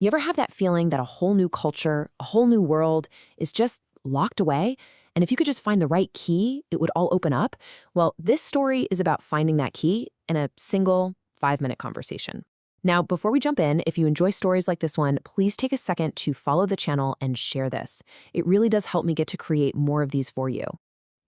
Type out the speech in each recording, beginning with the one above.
You ever have that feeling that a whole new culture, a whole new world is just locked away? And if you could just find the right key, it would all open up? Well, this story is about finding that key in a single 5-minute conversation. Now, before we jump in, if you enjoy stories like this one, please take a second to follow the channel and share this. It really does help me get to create more of these for you.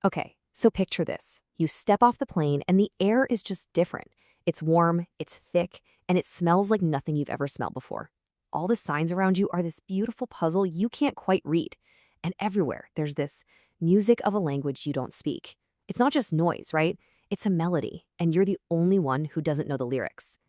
Okay, so picture this. You step off the plane and the air is just different. It's warm, it's thick, and it smells like nothing you've ever smelled before. All the signs around you are this beautiful puzzle you can't quite read. And everywhere, there's this music of a language you don't speak. It's not just noise, right? It's a melody, and you're the only one who doesn't know the lyrics.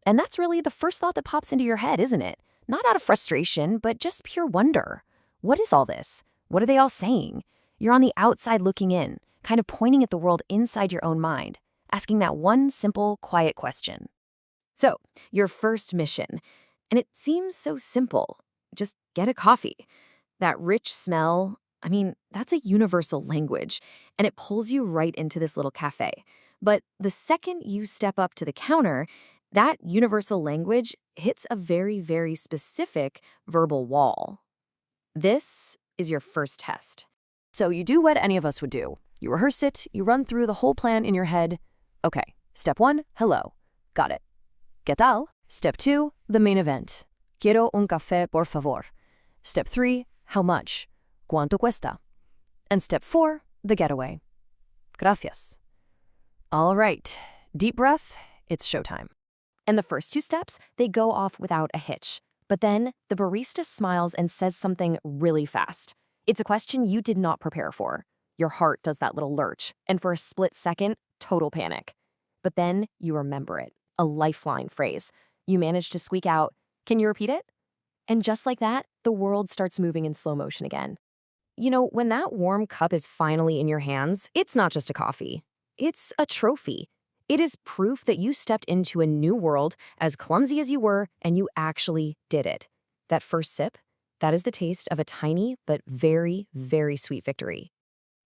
And that's really the first thought that pops into your head, isn't it? Not out of frustration, but just pure wonder. What is all this? What are they all saying? You're on the outside looking in, kind of pointing at the world inside your own mind, asking that one simple, quiet question. So, your first mission. And it seems so simple. Just get a coffee. That rich smell, that's a universal language, and it pulls you right into this little cafe. But the second you step up to the counter, that universal language hits a very, very specific verbal wall. This is your first test. So you do what any of us would do. You rehearse it, you run through the whole plan in your head. Okay, step 1, hello. Got it. ¿Qué tal? Step 2, the main event. Quiero un café, por favor. Step 3, how much? ¿Cuánto cuesta? And step 4, the getaway. Gracias. All right, deep breath, it's showtime. And the first 2 steps, they go off without a hitch. But then the barista smiles and says something really fast. It's a question you did not prepare for. Your heart does that little lurch, and for a split second, total panic. But then you remember it, a lifeline phrase. You manage to squeak out, "Can you repeat it?" And just like that, the world starts moving in slow motion again. You know, when that warm cup is finally in your hands, it's not just a coffee. It's a trophy. It is proof that you stepped into a new world, as clumsy as you were, and you actually did it. That first sip, that is the taste of a tiny but very, very sweet victory.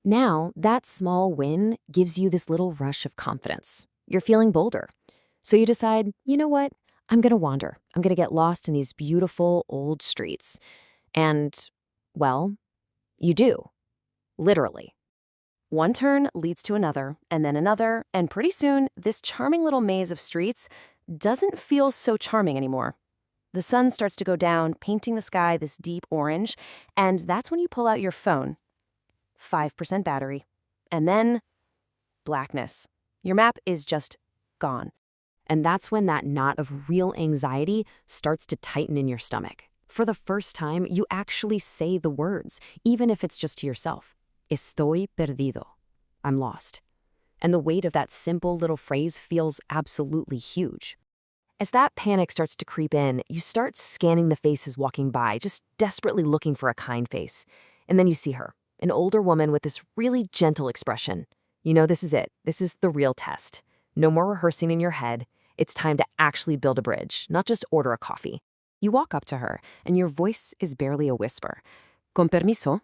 Now, that small win gives you this little rush of confidence. You're feeling bolder. So you decide, you know what? I'm going to wander. I'm going to get lost in these beautiful old streets. And, well, you do. Literally. One turn leads to another, and pretty soon, this charming little maze of streets doesn't feel so charming anymore. The sun starts to go down, painting the sky this deep orange, and that's when you pull out your phone. 5% battery. And then, blackness. Your map is just gone. And that's when that knot of real anxiety starts to tighten in your stomach. For the first time, you actually say the words, even if it's just to yourself. Estoy perdido. I'm lost. And the weight of that simple little phrase feels absolutely huge. As that panic starts to creep in, you start scanning the faces walking by, just desperately looking for a kind face. And then you see her, an older woman with this really gentle expression. You know, this is it. This is the real test. No more rehearsing in your head. It's time to actually build a bridge, not just order a coffee. You walk up to her, and your voice is barely a whisper. Con permiso?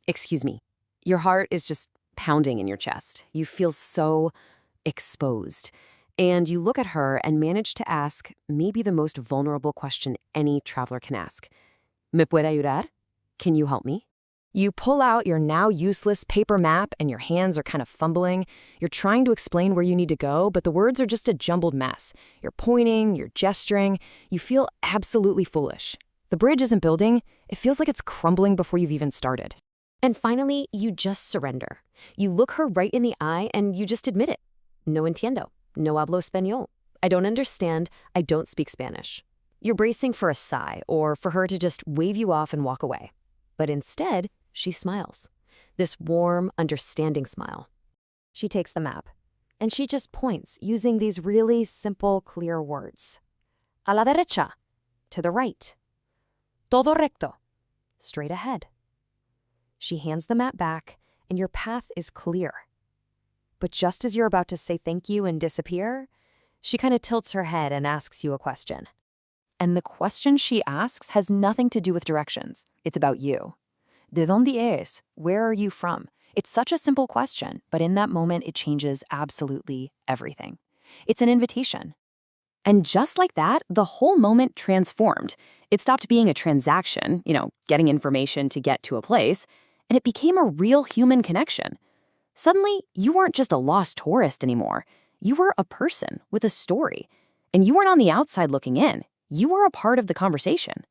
Excuse me. Your heart is just pounding in your chest. You feel so exposed. And you look at her and manage to ask maybe the most vulnerable question any traveler can ask. ¿Me puede ayudar? Can you help me? You pull out your now useless paper map and your hands are kind of fumbling. You're trying to explain where you need to go, but the words are just a jumbled mess. You're pointing, you're gesturing. You feel absolutely foolish. The bridge isn't building. It feels like it's crumbling before you've even started. And finally, you just surrender. You look her right in the eye and you just admit it. No entiendo. No hablo español. I don't understand. I don't speak Spanish. You're bracing for a sigh or for her to just wave you off and walk away. But instead, she smiles. This warm, understanding smile. She takes the map, and she just points using these really simple, clear words. A la derecha, to the right. Todo recto, straight ahead. She hands the map back, and your path is clear. But just as you're about to say thank you and disappear, she kind of tilts her head and asks you a question. And the question she asks has nothing to do with directions. It's about you. ¿De dónde eres? Where are you from? It's such a simple question, but in that moment, it changes absolutely everything. It's an invitation. And just like that, the whole moment transformed. It stopped being a transaction, getting information to get to a place, and it became a real human connection. Suddenly, you weren't just a lost tourist anymore. You were a person with a story. And you weren't on the outside looking in. You were a part of the conversation.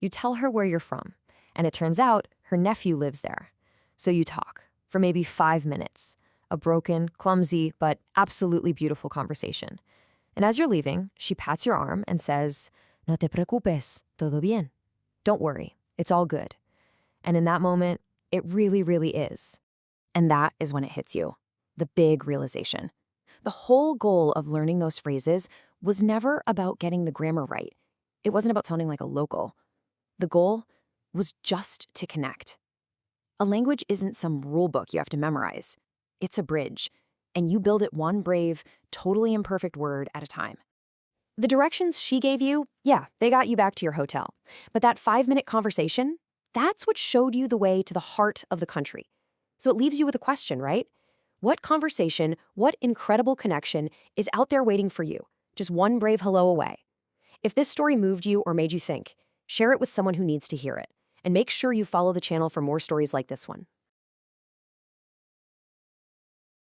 You tell her where you're from, and it turns out her nephew lives there. So you talk for maybe 5 minutes. A broken, clumsy, but absolutely beautiful conversation. And as you're leaving, she pats your arm and says, "No te preocupes, todo bien." Don't worry, it's all good. And in that moment, it really, really is. And that is when it hits you, the big realization. The whole goal of learning those phrases was never about getting the grammar right. It wasn't about sounding like a local. The goal was just to connect. A language isn't some rule book you have to memorize. It's a bridge, and you build it one brave, totally imperfect word at a time. The directions she gave you, yeah, they got you back to your hotel. But that 5-minute conversation, that's what showed you the way to the heart of the country. So it leaves you with a question, right? What conversation, what incredible connection is out there waiting for you, just one brave hello away? If this story moved you or made you think, share it with someone who needs to hear it. And make sure you follow the channel for more stories like this one.